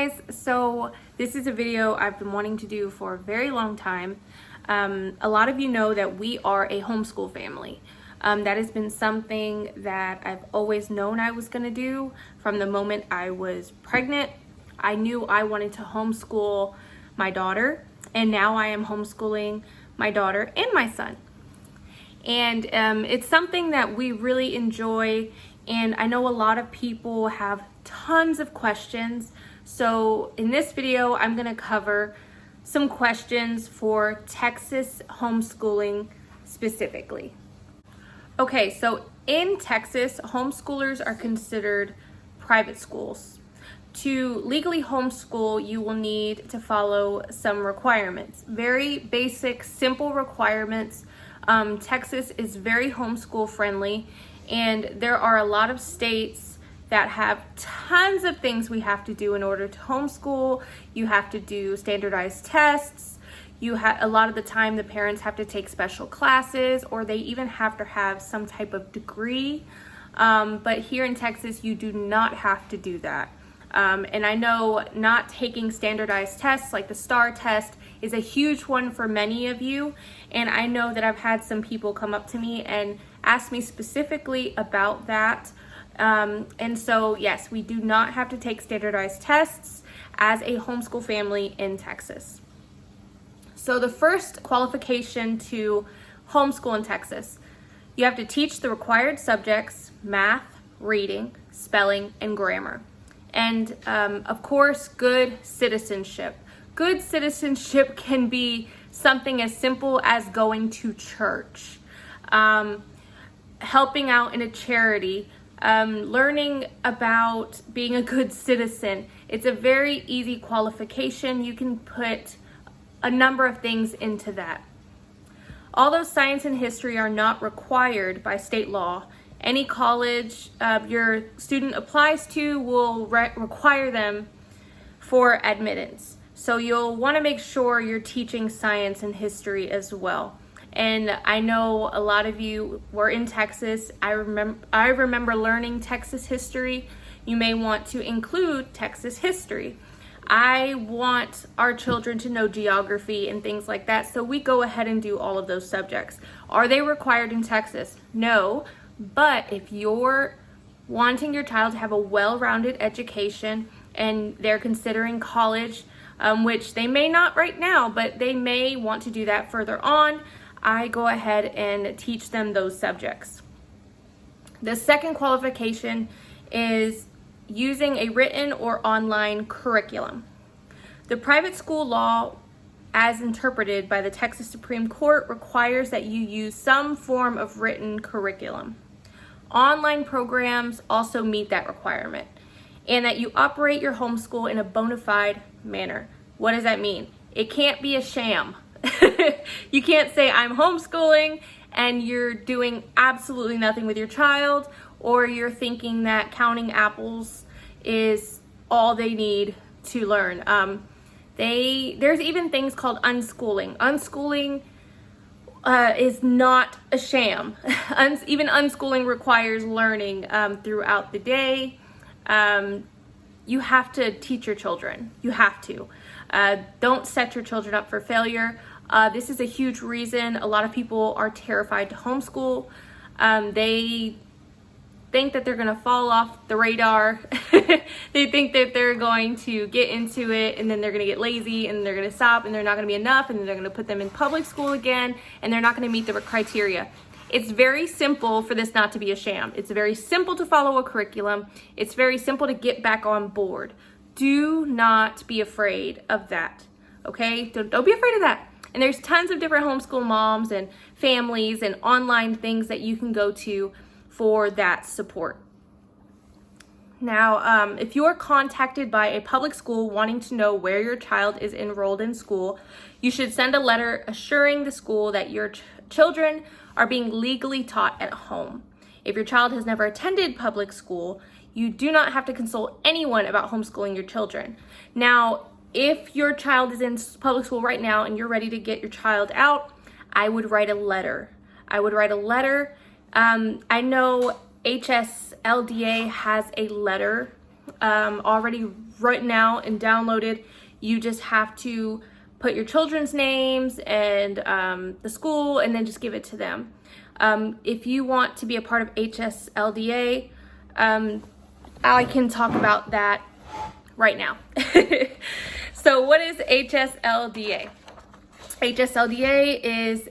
guys, so this is a video I've been wanting to do for a very long time. A lot of you know that we are a homeschool family. That has been something that I've always known I was going to do from the moment I was pregnant. I knew I wanted to homeschool my daughter, and now I am homeschooling my daughter and my son. And it's something that we really enjoy, and I know a lot of people have tons of questions. So in this video, I'm going to cover some questions for Texas homeschooling specifically. Okay, so in Texas, homeschoolers are considered private schools. To legally homeschool, you will need to follow some requirements. Very basic, simple requirements. Texas is very homeschool friendly, and there are a lot of states that have tons of things we have to do in order to homeschool. You have to do standardized tests. A lot of the time the parents have to take special classes, or they even have to have some type of degree. But here in Texas, you do not have to do that. And I know not taking standardized tests like the STAR test is a huge one for many of you. And I know that I've had some people come up to me and ask me specifically about that. And so, yes, we do not have to take standardized tests as a homeschool family in Texas. So the first qualification to homeschool in Texas, you have to teach the required subjects: math, reading, spelling, and grammar. And of course, good citizenship. Good citizenship can be something as simple as going to church, helping out in a charity, learning about being a good citizen. It's a very easy qualification. You can put a number of things into that. Although science and history are not required by state law, any college your student applies to will require them for admittance. So you'll want to make sure you're teaching science and history as well. And I know a lot of you were in Texas. I remember learning Texas history. You may want to include Texas history. I want our children to know geography and things like that, so we go ahead and do all of those subjects. Are they required in Texas? No, but if you're wanting your child to have a well-rounded education and they're considering college, which they may not right now, but they may want to do that further on, I go ahead and teach them those subjects. The second qualification is using a written or online curriculum. The private school law, as interpreted by the Texas Supreme Court, requires that you use some form of written curriculum. Online programs also meet that requirement, and that you operate your homeschool in a bona fide manner. What does that mean? It can't be a sham. You can't say I'm homeschooling and you're doing absolutely nothing with your child, or you're thinking that counting apples is all they need to learn. There's even things called unschooling. Unschooling is not a sham. Even unschooling requires learning throughout the day. You have to teach your children. You have to. Don't set your children up for failure. This is a huge reason a lot of people are terrified to homeschool. They think that they're going to fall off the radar. They think that they're going to get into it and then they're going to get lazy and they're going to stop and they're not going to be enough, and then they're going to put them in public school again and they're not going to meet the criteria. It's very simple for this not to be a sham. It's very simple to follow a curriculum. It's very simple to get back on board. Do not be afraid of that, okay? Don't be afraid of that. And there's tons of different homeschool moms and families and online things that you can go to for that support. Now, if you're contacted by a public school wanting to know where your child is enrolled in school, you should send a letter assuring the school that your children are being legally taught at home. If your child has never attended public school, you do not have to consult anyone about homeschooling your children. Now, if your child is in public school right now and you're ready to get your child out, I would write a letter. I know HSLDA has a letter already written out and downloaded. You just have to put your children's names and the school, and then just give it to them. If you want to be a part of HSLDA, I can talk about that right now. So what is HSLDA? HSLDA is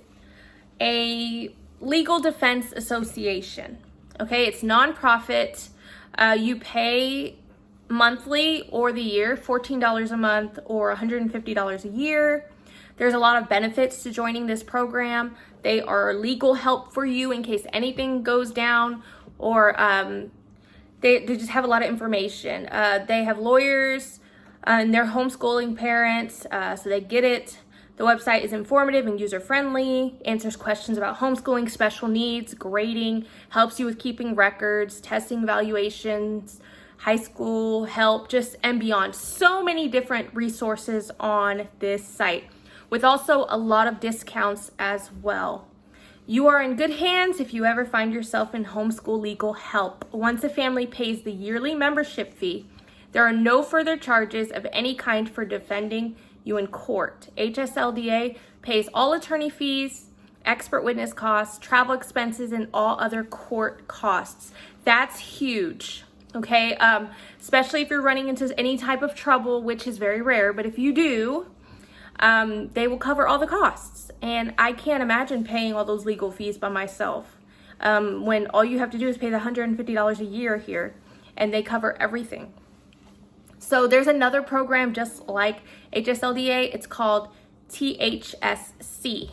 a legal defense association. Okay, it's nonprofit. You pay monthly or the year, $14 a month or $150 a year. There's a lot of benefits to joining this program. They are legal help for you in case anything goes down, or they just have a lot of information. They have lawyers and they're homeschooling parents, so they get it. The website is informative and user-friendly, answers questions about homeschooling, special needs, grading, helps you with keeping records, testing, evaluations, high school help, just and beyond. So many different resources on this site, with also a lot of discounts as well. You are in good hands if you ever find yourself in homeschool legal help. Once a family pays the yearly membership fee, there are no further charges of any kind for defending you in court. HSLDA pays all attorney fees, expert witness costs, travel expenses, and all other court costs. That's huge, okay? Especially if you're running into any type of trouble, which is very rare, but if you do, they will cover all the costs. And I can't imagine paying all those legal fees by myself, when all you have to do is pay the $150 a year here, and they cover everything. So there's another program just like HSLDA. It's called THSC.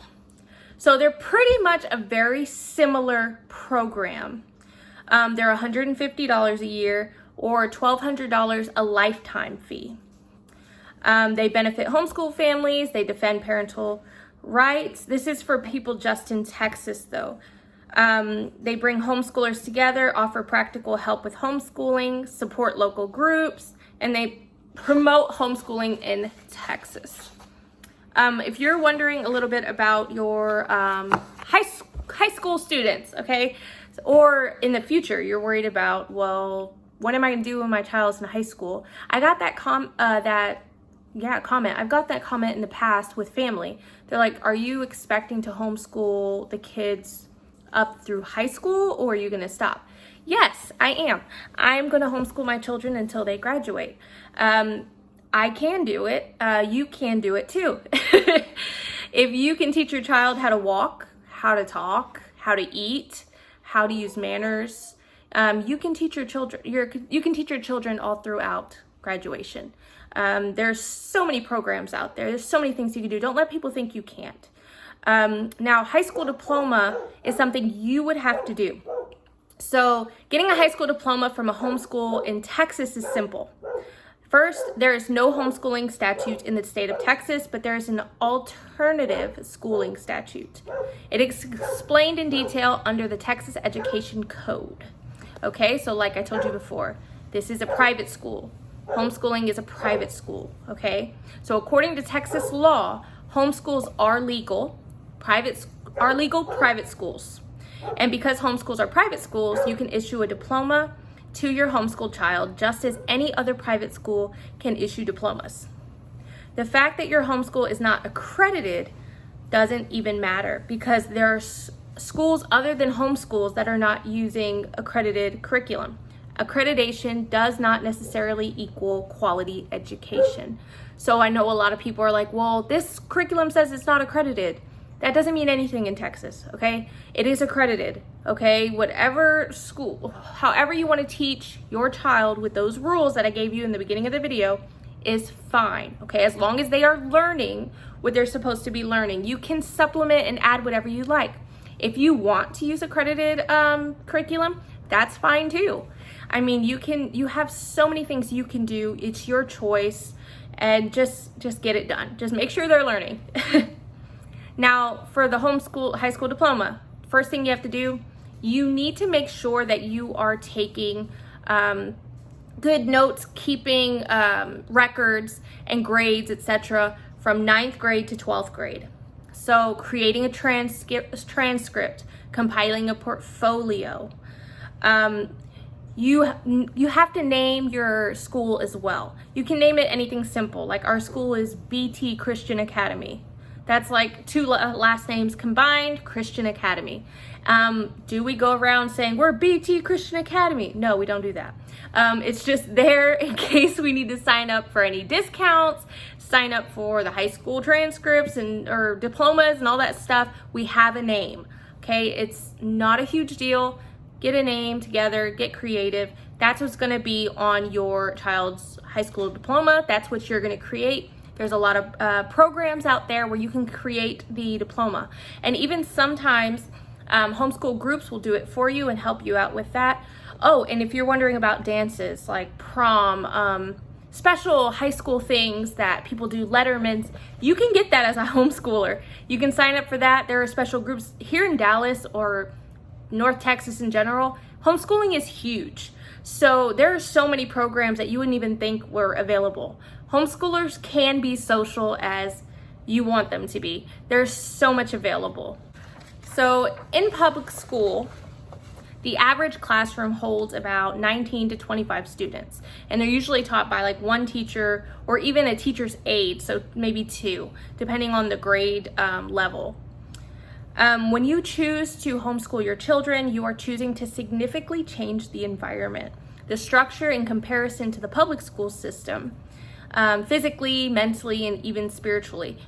So they're pretty much a very similar program. They're $150 a year or $1,200 a lifetime fee. They benefit homeschool families. They defend parental rights. This is for people just in Texas, though. They bring homeschoolers together, offer practical help with homeschooling, support local groups, and they promote homeschooling in Texas. If you're wondering a little bit about your high school students, okay, or in the future you're worried about, well, what am I going to do when my child's in high school? I got that comment. I've got that comment in the past with family. They're like, are you expecting to homeschool the kids up through high school, or are you going to stop? Yes, I am. I'm going to homeschool my children until they graduate. I can do it. You can do it too. If you can teach your child how to walk, how to talk, how to eat, how to use manners, you can teach your children. You can teach your children all throughout graduation. There's so many programs out there. There's so many things you can do. Don't let people think you can't. Now, high school diploma is something you would have to do. So getting a high school diploma from a homeschool in Texas is simple. First, there is no homeschooling statute in the state of Texas, but there is an alternative schooling statute. It is explained in detail under the Texas Education Code. Okay, so like I told you before, this is a private school. Homeschooling is a private school, okay? So according to Texas law, homeschools are legal, private schools. And because homeschools are private schools, you can issue a diploma to your homeschool child, just as any other private school can issue diplomas. The fact that your homeschool is not accredited doesn't even matter, because there are schools other than homeschools that are not using accredited curriculum. Accreditation does not necessarily equal quality education. So I know a lot of people are like, well, this curriculum says it's not accredited. That doesn't mean anything in Texas, okay? It is accredited, okay? Whatever school, however you want to teach your child with those rules that I gave you in the beginning of the video is fine, okay? As long as they are learning what they're supposed to be learning. You can supplement and add whatever you like. If you want to use accredited curriculum, that's fine too. I mean, you have so many things you can do. It's your choice, and just get it done. Just make sure they're learning. Now, for the high school diploma, first thing you have to do, you need to make sure that you are taking good notes, keeping records and grades, etc., from 9th grade to 12th grade. So creating a transcript, compiling a portfolio. you have to name your school as well. You can name it anything simple, like our school is BT Christian Academy. That's like two last names combined, Christian Academy. Do we go around saying we're BT Christian Academy? No, we don't do that. It's just there in case we need to sign up for any discounts, sign up for the high school transcripts or diplomas and all that stuff. We have a name, okay? It's not a huge deal. Get a name together, get creative. That's what's gonna be on your child's high school diploma. That's what you're gonna create. There's a lot of programs out there where you can create the diploma. And even sometimes homeschool groups will do it for you and help you out with that. Oh, and if you're wondering about dances like prom, special high school things that people do, lettermans, you can get that as a homeschooler. You can sign up for that. There are special groups here in Dallas or North Texas in general. Homeschooling is huge. So there are so many programs that you wouldn't even think were available. Homeschoolers can be social as you want them to be. There's so much available. So in public school, the average classroom holds about 19 to 25 students, and they're usually taught by like one teacher or even a teacher's aide, so maybe two, depending on the grade level. When you choose to homeschool your children, you are choosing to significantly change the environment, the structure in comparison to the public school system, physically, mentally, and even spiritually.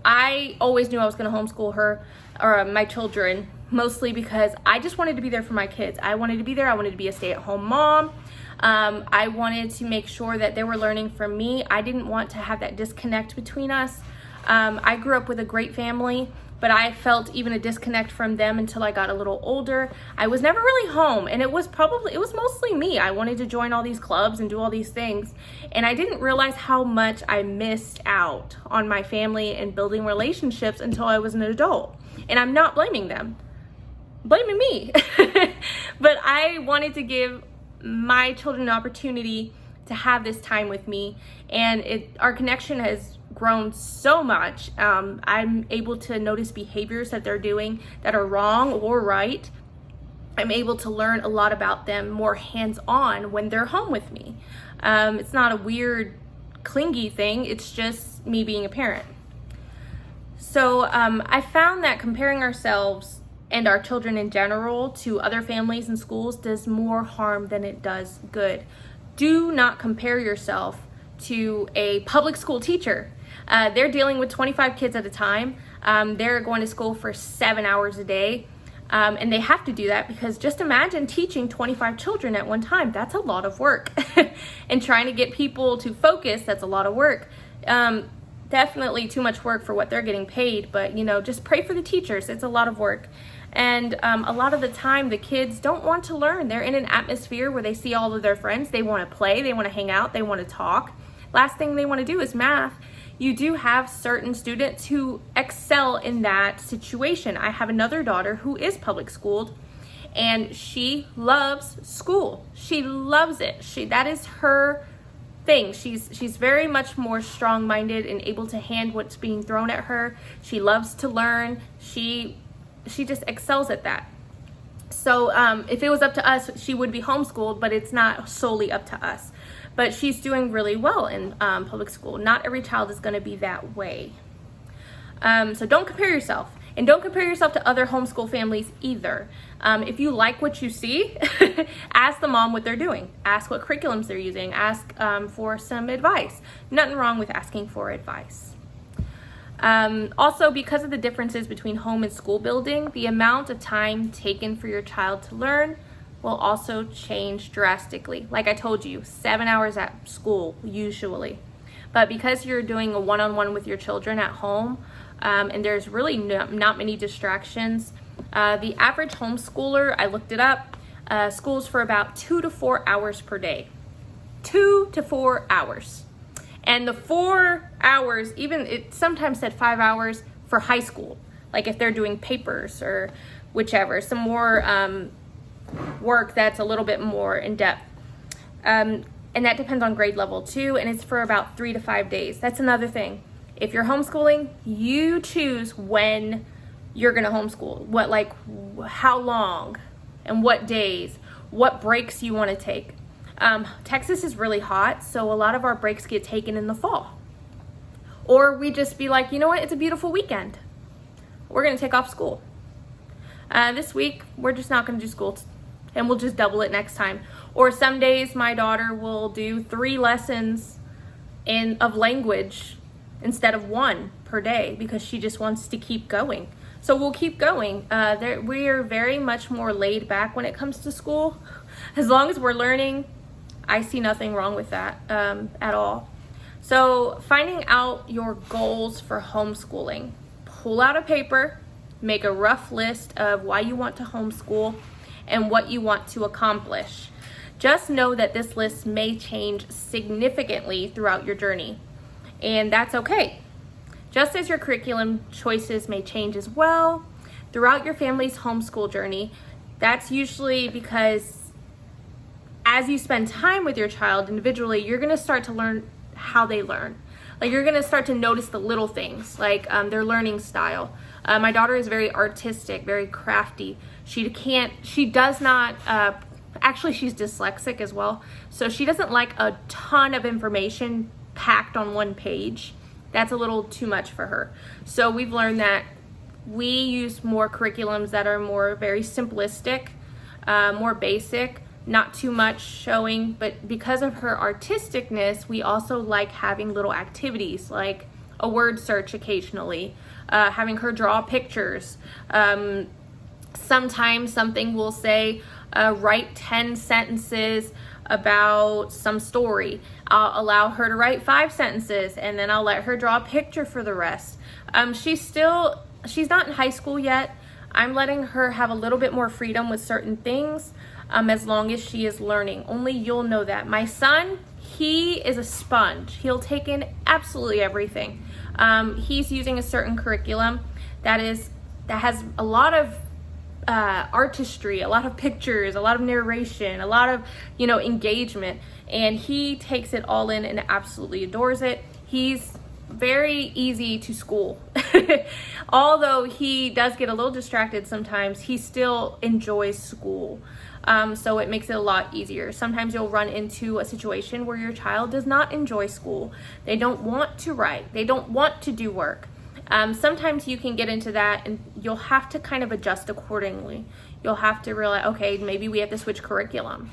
I always knew I was going to homeschool her or my children, mostly because I just wanted to be there for my kids. I wanted to be there. I wanted to be a stay-at-home mom. I wanted to make sure that they were learning from me. I didn't want to have that disconnect between us. I grew up with a great family, but I felt even a disconnect from them until I got a little older. I was never really home, and it was mostly me. I wanted to join all these clubs and do all these things, and I didn't realize how much I missed out on my family and building relationships until I was an adult. And I'm not blaming them, blaming me. But I wanted to give my children an opportunity to have this time with me, and our connection has grown so much. I'm able to notice behaviors that they're doing that are wrong or right. I'm able to learn a lot about them more hands-on when they're home with me. It's not a weird, clingy thing. It's just me being a parent. So I found that comparing ourselves and our children in general to other families and schools does more harm than it does good. Do not compare yourself to a public school teacher. They're dealing with 25 kids at a time. They're going to school for 7 hours a day. And they have to do that because just imagine teaching 25 children at one time. That's a lot of work. And trying to get people to focus, that's a lot of work. Definitely too much work for what they're getting paid, but just pray for the teachers. It's a lot of work. And a lot of the time the kids don't want to learn. They're in an atmosphere where they see all of their friends. They want to play, they want to hang out, they want to talk. Last thing they want to do is math. You do have certain students who excel in that situation. I have another daughter who is public schooled, and she loves school. She loves it. That is her thing. She's very much more strong-minded and able to handle what's being thrown at her. She loves to learn. She just excels at that. So if it was up to us, she would be homeschooled, but it's not solely up to us. But she's doing really well in public school. Not every child is going to be that way. So don't compare yourself. And don't compare yourself to other homeschool families either. If you like what you see, ask the mom what they're doing. Ask what curriculums they're using. Ask for some advice. Nothing wrong with asking for advice. Also, because of the differences between home and school building, the amount of time taken for your child to learn will also change drastically. Like I told you, 7 hours at school usually. But because you're doing a one-on-one with your children at home, and there's really not many distractions, the average homeschooler, I looked it up, schools for about 2 to 4 hours per day. 2 to 4 hours. And the 4 hours, even it sometimes said 5 hours for high school, like if they're doing papers or whichever, some more work that's a little bit more in depth. And that depends on grade level too, and it's for about 3 to 5 days. That's another thing. If you're homeschooling, you choose when you're gonna homeschool, how long and what days. what breaks you want to take. Texas is really hot, so a lot of our breaks get taken in the fall. Or we just be like, you know what, it's a beautiful weekend. We're going to take off school. This week, we're just not going to do school, and we'll just double it next time. Or some days, my daughter will do 3 lessons of language instead of 1 per day because she just wants to keep going. So we'll keep going. We are very much more laid back when it comes to school. As long as we're learning, I see nothing wrong with that at all. So finding out your goals for homeschooling. Pull out a paper, make a rough list of why you want to homeschool and what you want to accomplish. Just know that this list may change significantly throughout your journey, and that's okay. Just as your curriculum choices may change as well throughout your family's homeschool journey, that's usually because as you spend time with your child individually, you're going to start to learn how they learn. Like, you're going to start to notice the little things, like their learning style. My daughter is very artistic, very crafty. She does not, actually she's dyslexic as well. So she doesn't like a ton of information packed on one page. That's a little too much for her. So we've learned that we use more curriculums that are more very simplistic, more basic, not too much showing, but because of her artisticness, we also like having little activities like a word search occasionally, having her draw pictures. Sometimes something will say, write 10 sentences about some story. I'll allow her to write 5 sentences and then I'll let her draw a picture for the rest. She's not in high school yet. I'm letting her have a little bit more freedom with certain things as long as she is learning. Only you'll know that. My son, he is a sponge. He'll take in absolutely everything. He's using a certain curriculum that has a lot of artistry, a lot of pictures, a lot of narration, a lot of, engagement, and he takes it all in and absolutely adores it. He's very easy to school. Although he does get a little distracted sometimes, he still enjoys school. So it makes it a lot easier. Sometimes you'll run into a situation where your child does not enjoy school. They don't want to write. They don't want to do work. Sometimes you can get into that and you'll have to kind of adjust accordingly. You'll have to realize, okay, maybe we have to switch curriculum.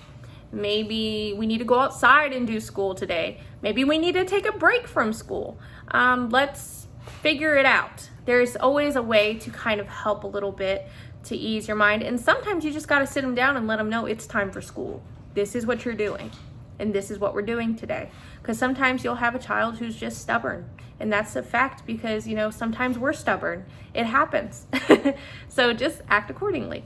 Maybe we need to go outside and do school today. Maybe we need to take a break from school. Let's figure it out. There's always a way to kind of help a little bit to ease your mind. And sometimes you just got to sit them down and let them know it's time for school. This is what you're doing. And this is what we're doing today. Because sometimes you'll have a child who's just stubborn. And that's a fact because, sometimes we're stubborn. It happens. So just act accordingly.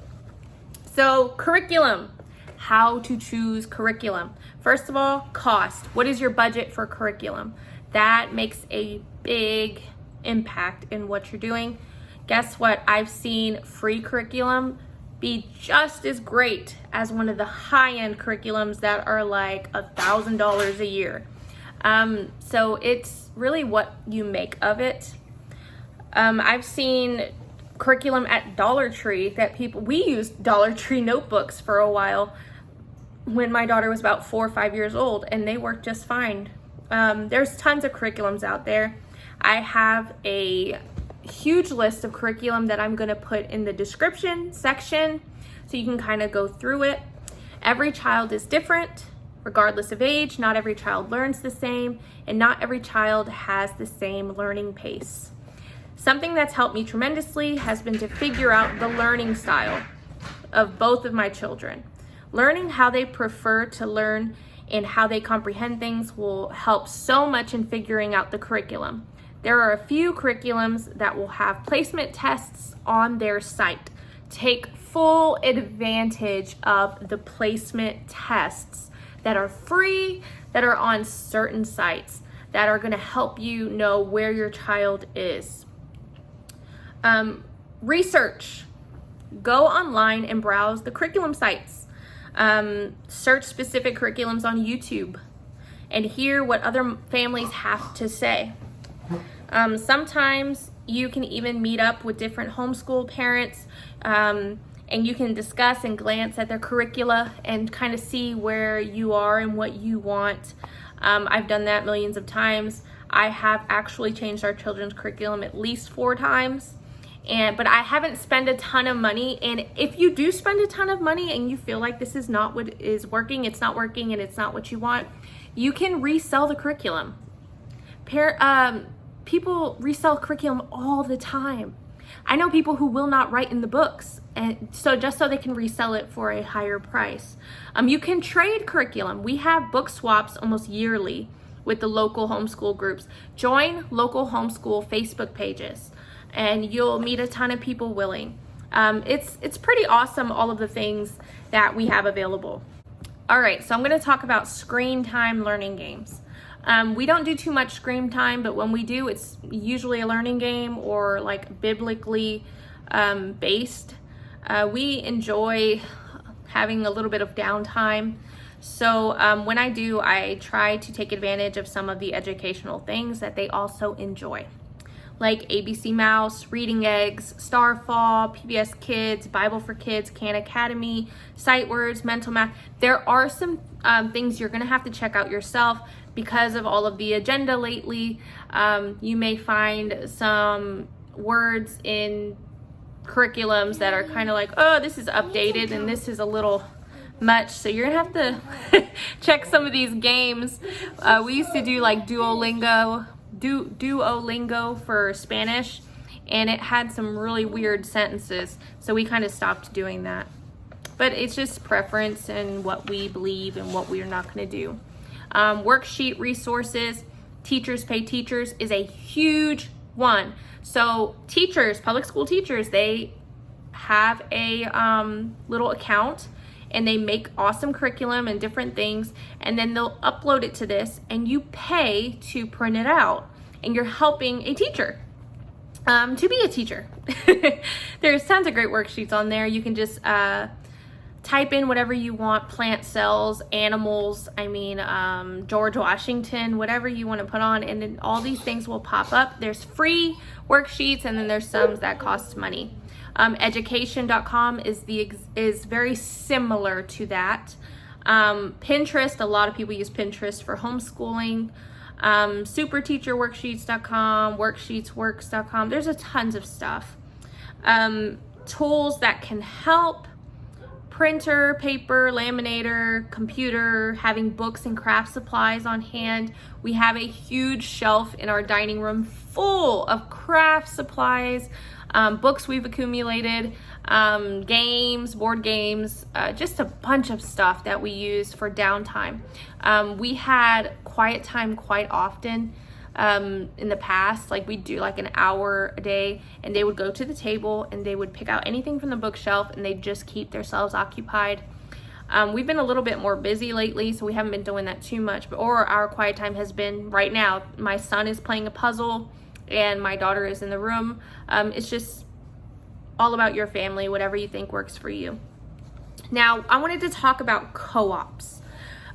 So curriculum. How to choose curriculum. First of all, cost. What is your budget for curriculum? That makes a big impact in what you're doing. Guess what? I've seen free curriculum be just as great as one of the high-end curriculums that are like $1,000 a year. So it's really what you make of it. I've seen curriculum at Dollar Tree that we used Dollar Tree notebooks for a while when my daughter was about 4 or 5 years old, and they worked just fine. There's tons of curriculums out there. I have a huge list of curriculum that I'm going to put in the description section so you can kind of go through it. Every child is different, regardless of age. Not every child learns the same, and not every child has the same learning pace. Something that's helped me tremendously has been to figure out the learning style of both of my children. Learning how they prefer to learn and how they comprehend things will help so much in figuring out the curriculum. There are a few curriculums that will have placement tests on their site. Take full advantage of the placement tests that are free, that are on certain sites, that are going to help you know where your child is. Research. Go online and browse the curriculum sites. Search specific curriculums on YouTube and hear what other families have to say. Sometimes you can even meet up with different homeschool parents and you can discuss and glance at their curricula and kind of see where you are and what you want. I've done that millions of times. I have actually changed our children's curriculum at least 4 times. But I haven't spent a ton of money. And if you do spend a ton of money and you feel like this is not what is working, it's not working and it's not what you want, you can resell the curriculum. People resell curriculum all the time. I know people who will not write in the books, and so just so they can resell it for a higher price. You can trade curriculum. We have book swaps almost yearly with the local homeschool groups. Join local homeschool Facebook pages, and you'll meet a ton of people willing. It's pretty awesome, all of the things that we have available. All right, so I'm going to talk about screen time learning games. We don't do too much screen time, but when we do, it's usually a learning game or like biblically based. We enjoy having a little bit of downtime. So when I do, I try to take advantage of some of the educational things that they also enjoy, like ABC Mouse, Reading Eggs, Starfall, PBS Kids, Bible for Kids, Khan Academy, Sight Words, Mental Math. There are some things you're gonna have to check out yourself because of all of the agenda lately. You may find some words in curriculums that are kind of like, oh, this is updated and this is a little much. So you're gonna have to check some of these games. We used to do like Duolingo for Spanish, and it had some really weird sentences, so we kind of stopped doing that. But it's just preference and what we believe and what we're not going to do. Worksheet Resources, Teachers Pay Teachers is a huge one. So teachers, public school teachers, they have a little account and they make awesome curriculum and different things, and then they'll upload it to this and you pay to print it out, and you're helping a teacher to be a teacher. There's tons of great worksheets on there. You can just type in whatever you want, plant cells, animals, George Washington, whatever you want to put on, and then all these things will pop up. There's free worksheets, and then there's some that cost money. Education.com is very similar to that. Pinterest, a lot of people use Pinterest for homeschooling. Superteacherworksheets.com, worksheetsworks.com. There's a tons of stuff. Tools that can help: printer, paper, laminator, computer, having books and craft supplies on hand. We have a huge shelf in our dining room full of craft supplies, books we've accumulated, games, board games, just a bunch of stuff that we use for downtime. We had quiet time quite often in the past. Like, we'd do like an hour a day, and they would go to the table and they would pick out anything from the bookshelf and they'd just keep themselves occupied. We've been a little bit more busy lately, so we haven't been doing that too much, or our quiet time has been right now. My son is playing a puzzle and my daughter is in the room. It's just all about your family, whatever you think works for you. Now, I wanted to talk about co-ops.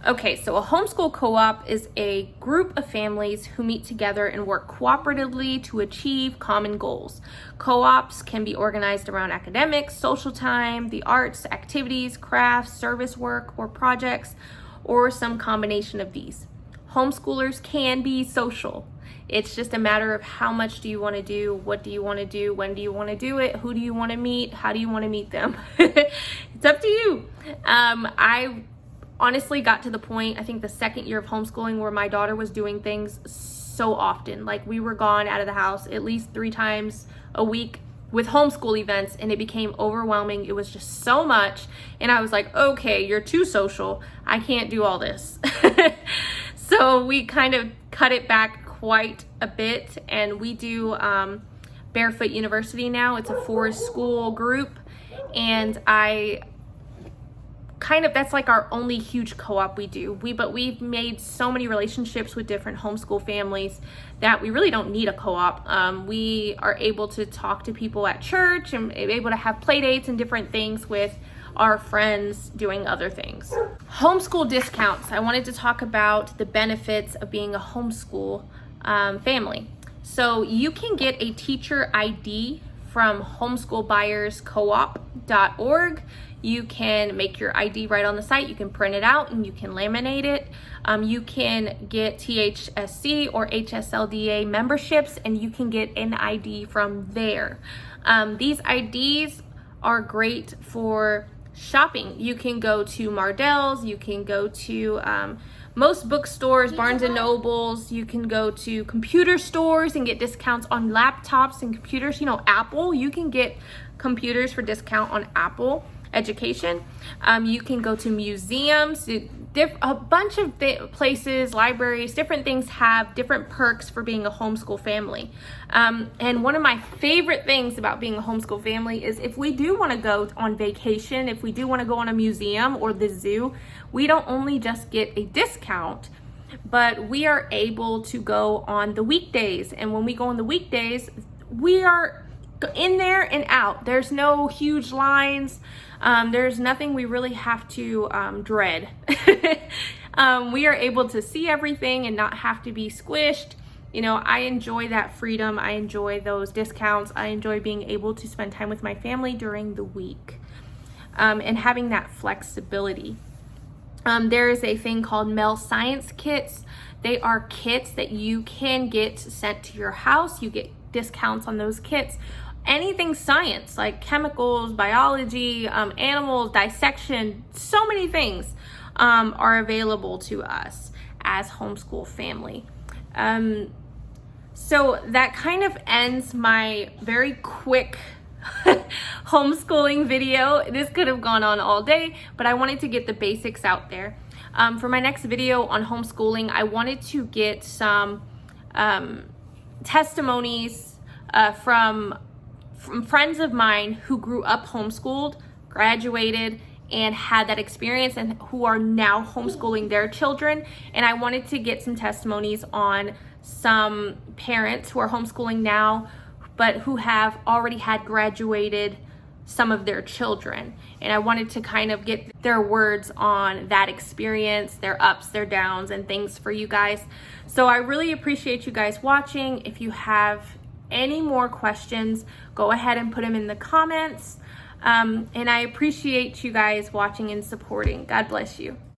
Okay, so a homeschool co-op is a group of families who meet together and work cooperatively to achieve common goals. Co-ops can be organized around academics, social time, the arts, activities, crafts, service work, or projects, or some combination of these. Homeschoolers can be social. It's just a matter of how much do you want to do, what do you want to do, when do you want to do it, who do you want to meet, how do you want to meet them. It's up to you. I honestly got to the point, I think the second year of homeschooling, where my daughter was doing things so often. Like, we were gone out of the house at least 3 times a week with homeschool events, and it became overwhelming. It was just so much, and I was like, okay, you're too social. I can't do all this. So we kind of cut it back quite a bit, and we do Barefoot University now. It's a forest school group, and that's like our only huge co-op we do. But we've made so many relationships with different homeschool families that we really don't need a co-op. We are able to talk to people at church and able to have play dates and different things with our friends doing other things. Homeschool discounts. I wanted to talk about the benefits of being a homeschool family. So you can get a teacher ID from homeschoolbuyerscoop.org. You can make your ID right on the site. You can print it out and you can laminate it. You can get THSC or HSLDA memberships, and you can get an ID from there. These IDs are great for shopping. You can go to Mardel's, you can go to most bookstores, Barnes and Nobles, you can go to computer stores and get discounts on laptops and computers. You know, Apple, you can get computers for discount on Apple education. You can go to museums, a bunch of places, libraries, different things have different perks for being a homeschool family. And one of my favorite things about being a homeschool family is if we do want to go on vacation, if we do want to go on a museum or the zoo, we don't only just get a discount, but we are able to go on the weekdays. And when we go on the weekdays, we are in there and out. There's no huge lines. There's nothing we really have to dread. We are able to see everything and not have to be squished. You know, I enjoy that freedom. I enjoy those discounts. I enjoy being able to spend time with my family during the week, and having that flexibility. There is a thing called Mel Science Kits. They are kits that you can get sent to your house. You get discounts on those kits. Anything science, like chemicals, biology, animals, dissection, so many things are available to us as homeschool family. So that kind of ends my very quick homeschooling video. This could have gone on all day, but I wanted to get the basics out there. For my next video on homeschooling, I wanted to get some testimonies from friends of mine who grew up homeschooled, graduated, and had that experience, and who are now homeschooling their children. And I wanted to get some testimonies on some parents who are homeschooling now, but who have already had graduated some of their children. And I wanted to kind of get their words on that experience, their ups, their downs, and things for you guys. So I really appreciate you guys watching. If you have any more questions, go ahead and put them in the comments. And I appreciate you guys watching and supporting. God bless you.